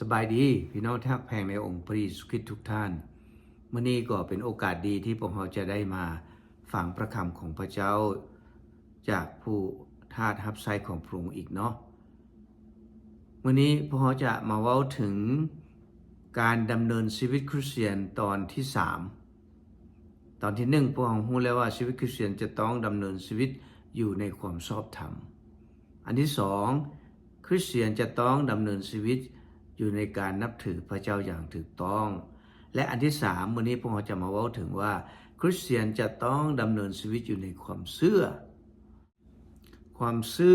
สบายดีพี่น้องที่รักแพงในองค์พระเยซูคริสต์ทุกท่านมื้อนี้ก็เป็นโอกาสดีที่พวกเราจะได้มาฟังพระคำของพระเจ้าจากผู้ทาสรับใช้ของพระองค์อีกเนาะมื้อนี้พวกเราจะมาเว้าถึงการดำเนินชีวิตคริสเตียนตอนที่3ตอนที่1พวกเรารู้แล้วว่าชีวิตคริสเตียนจะต้องดำเนินชีวิตอยู่ในความชอบธรรมอันที่2คริสเตียนจะต้องดำเนินชีวิตอยู่ในการนับถือพระเจ้าอย่างถูกต้องและอันที่3มื้อนี้พวกเราจะมาเว้าถึงว่าคริสเตียนจะต้องดำเนินชีวิตอยู่ในความเชื่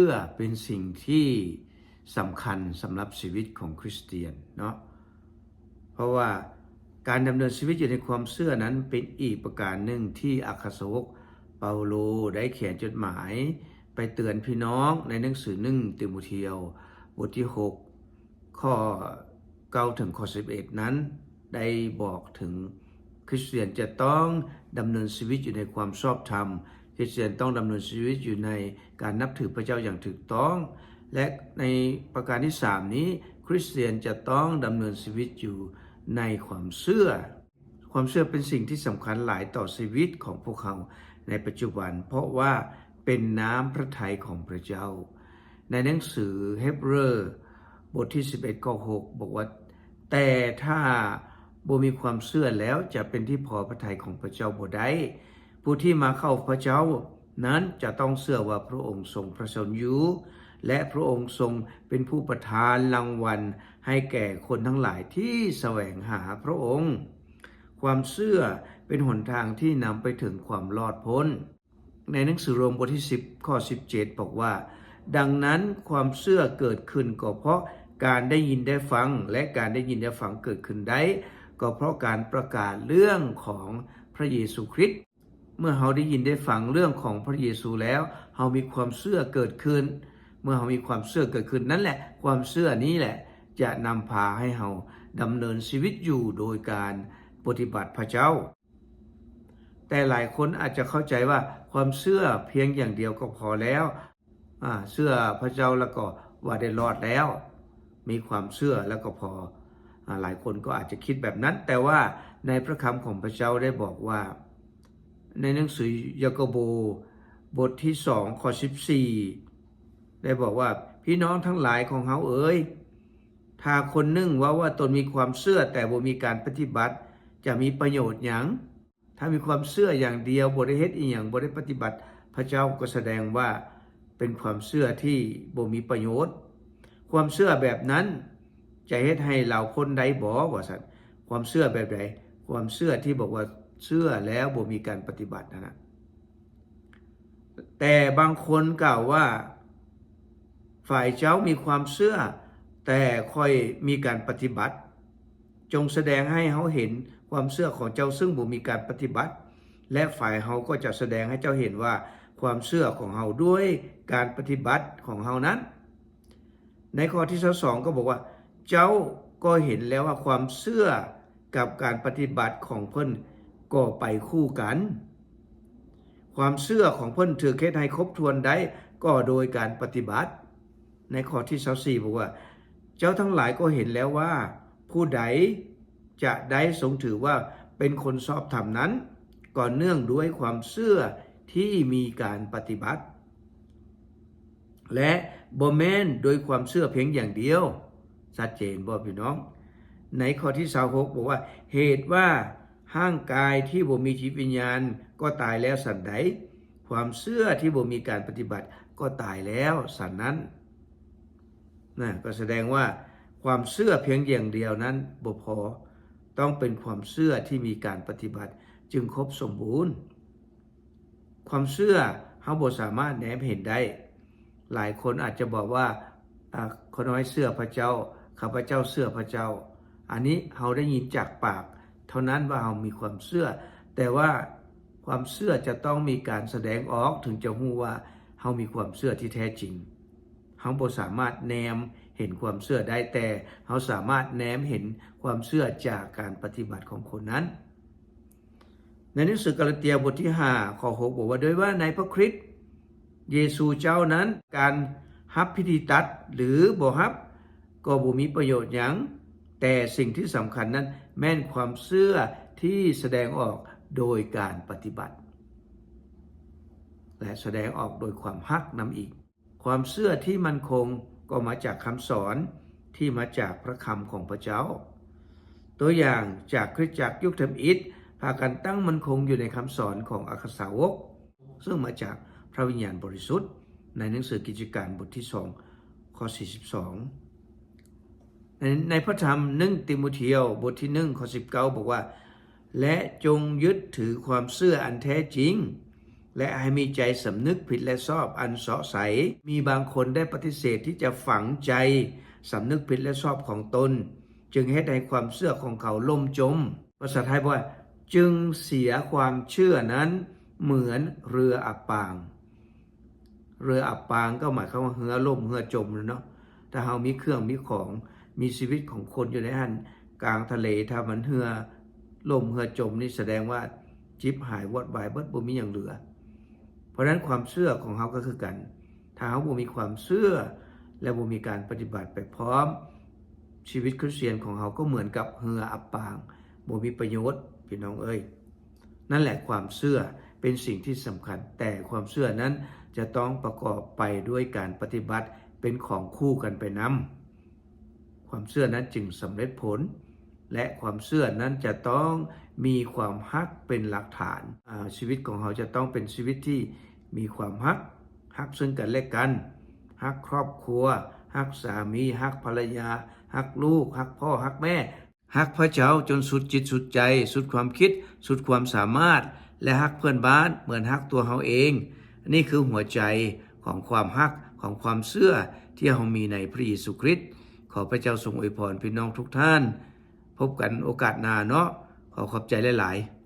อเป็นสิ่งที่สำคัญสำหรับชีวิตของคริสเตียนเนาะเพราะว่าการดำเนินชีวิตอยู่ในความเชื่อนั้นเป็นอีกประการหนึ่งที่อัครสาวกเปาโลได้เขียนจดหมายไปเตือนพี่น้องในหนังสือ1ติโมธีบทที่6ข้อ9ถึงข้อ11นั้นได้บอกถึงคริสเตียนจะต้องดำเนินชีวิตอยู่ในความชอบธรรมคริสเตียนต้องดำเนินชีวิตอยู่ในการนับถือพระเจ้าอย่างถูกต้องและในประการที่3นี้คริสเตียนจะต้องดำเนินชีวิตอยู่ในความเชื่อเป็นสิ่งที่สำคัญหลายต่อชีวิตของพวกเขาในปัจจุบันเพราะว่าเป็นน้ำพระทัยของพระเจ้าในหนังสือเฮบเรอบทที่11ข้อ6บอกว่าแต่ถ้าบ่มีความเชื่อแล้วจะเป็นที่พอพระทัยของพระเจ้าบ่ได้ผู้ที่มาเข้าพระเจ้านั้นจะต้องเชื่อว่าพระองค์ทรงพระชนอยู่และพระองค์ทรงเป็นผู้ประทานรางวัลให้แก่คนทั้งหลายที่แสวงหาพระองค์ความเชื่อเป็นหนทางที่นำไปถึงความรอดพ้นในหนังสือโรมบทที่10ข้อ17บอกว่าดังนั้นความเชื่อเกิดขึ้นก็เพราะการได้ยินได้ฟังและการได้ยินได้ฟังเกิดขึ้นได้ก็เพราะการประกาศเรื่องของพระเยซูคริสต์เมื่อเราได้ยินได้ฟังเรื่องของพระเยซูแล้วเรามีความเชื่อเกิดขึ้นเมื่อเรามีความเชื่อเกิดขึ้นนั่นแหละความเชื่อนี้แหละจะนำพาให้เราดำเนินชีวิตอยู่โดยการปฏิบัติพระเจ้าแต่หลายคนอาจจะเข้าใจว่าความเชื่อเพียงอย่างเดียวก็พอแล้วเชื่อพระเจ้าแล้วก็ว่าได้รอดแล้วมีความเชื่อแล้วก็พอหลายคนก็อาจจะคิดแบบนั้นแต่ว่าในพระคำของพระเจ้าได้บอกว่าในหนังสือยากโบบทที่2ข้อ14ได้บอกว่าพี่น้องทั้งหลายของเฮาเอ๋ยถ้าคนหนึ่งว่าตนมีความเชื่อแต่บ่มีการปฏิบัติจะมีประโยชน์หยังถ้ามีความเชื่ออย่างเดียวบ่ได้เฮ็ดอีหยังบ่ได้ปฏิบัติพระเจ้าก็แสดงว่าเป็นความเชื่อที่บ่มีประโยชน์ความเชื่อแบบนั้นจะเฮ็ดให้เราพ้นได้บ่ว่าซั่นความเชื่อแบบใดความเชื่อที่บอกว่าเชื่อแล้วบ่มีการปฏิบัตินะแต่บางคนกล่าวว่าฝ่ายเจ้ามีความเชื่อแต่ค่อยมีการปฏิบัติจงแสดงให้เฮาเห็นความเชื่อของเจ้าซึ่งบ่มีการปฏิบัติและฝ่ายเฮาก็จะแสดงให้เจ้าเห็นว่าความเชื่อของเฮาด้วยการปฏิบัติของเฮานั้นในข้อที่22ก็บอกว่าเจ้าก็เห็นแล้วว่าความเชื่อกับการปฏิบัติของเพิ่นก็ไปคู่กันความเชื่อของเพิ่นถือเฮ็ดให้ครบถ้วนได้ก็โดยการปฏิบัติในข้อที่24บอกว่าเจ้าทั้งหลายก็เห็นแล้วว่าผู้ใดจะได้ทรงถือว่าเป็นคนชอบธรรมนั้นก็เนื่องด้วยความเชื่อที่มีการปฏิบัติและบ่แม่นโดยความเชื่อเพียงอย่างเดียวชัดเจนบ่พี่น้องในข้อที่26บอกว่าเหตุว่าร่างกายที่บ่มีจิตวิญญาณก็ตายแล้วสันใดความเชื่อที่บ่มีการปฏิบัติก็ตายแล้วสันนั้นก็แสดงว่าความเชื่อเพียงอย่างเดียวนั้นบ่พอต้องเป็นความเชื่อที่มีการปฏิบัติจึงครบสมบูรณ์ความเชื่อเฮาบ่สามารถแนบเห็นได้หลายคนอาจจะบอกว่าคนน้อยเชื่อพระเจ้าข้าพเจ้าเชื่อพระเจ้าอันนี้เฮาได้ยินจากปากเท่านั้นว่าเฮามีความเชื่อแต่ว่าความเชื่อจะต้องมีการแสดงออกถึงจะรู้ว่าเฮามีความเชื่อที่แท้จริงเฮาบ่สามารถแนมเห็นความเชื่อได้แต่เฮาสามารถแนมเห็นความเชื่อจากการปฏิบัติของคนนั้นในหนังสือกาลาเตียบทที่5ข้อ6บอกว่าโดยว่าในพระคริสต์เยซูเจ้านั้นการรับพิธีตัดหรือบ่รับก็บ่มีประโยชน์หยัง แต่สิ่งที่สำคัญนั้นแม่นความเชื่อที่แสดงออกโดยการปฏิบัติและแสดงออกโดยความฮักนำอีกความเชื่อที่มั่นคงก็มาจากคำสอนที่มาจากพระคำของพระเจ้าตัวอย่างจากคริสตจักรยุคธรรมอิฐพากันตั้งมั่นคงอยู่ในคำสอนของอัครสาวกซึ่งมาจากพระวิญญาณบริสุทธิ์ในหนังสือกิจการบทที่2ข้อ42ในพระธรรม1ติโมธีบทที่1ข้อ19บอกว่าและจงยึดถือความเชื่ออันแท้จริงและให้มีใจสำนึกผิดและชอบอันเสาะใสมีบางคนได้ปฏิเสธที่จะฝังใจสำนึกผิดและชอบของตนจึงเฮ็ดให้ความเชื่อของเขาล่มจมภาษาไทยบอกว่าจึงเสียความเชื่อนั้นเหมือนเรืออับปางเรืออับปางก็หมายความว่าเรือล่มเรือจมเนาะถ้าเฮามีเครื่องมีของมีชีวิตของคนอยู่ในหันกลางทะเลถ้ามันเรือล่มเรือจมนี่แสดงว่าจิบหายวอดวายเบิดบ่มีหยังเหลือเพราะฉะนั้นความเชื่อของเฮาก็คือกันถ้าเฮาบ่มีความเชื่อและบ่มีการปฏิบัติไปพร้อมชีวิตคริสเตียนของเฮาก็เหมือนกับเรืออับปางบ่มีประโยชน์พี่น้องเอ้ยนั่นแหละความเชื่อเป็นสิ่งที่สำคัญแต่ความเชื่อนั้นจะต้องประกอบไปด้วยการปฏิบัติเป็นของคู่กันไปนำความเชื่อนั้นจึงสำเร็จผลและความเชื่อนั้นจะต้องมีความฮักเป็นหลักฐานชีวิตของเราจะต้องเป็นชีวิตที่มีความฮักซึ่งกันและกันฮักครอบครัวฮักสามีฮักภรรยาฮักลูกฮักพ่อฮักแม่ฮักพระเจ้าจนสุดจิตสุดใจสุดความคิดสุดความสามารถและฮักเพื่อนบ้านเหมือนฮักตัวเราเองนี่คือหัวใจของความฮักของความเชื่อที่เรามีในพระเยซูคริสต์ขอพระเจ้าทรงอวยพรพี่น้องทุกท่านพบกันโอกาสหน้าเนาะขอขอบใจหลายๆ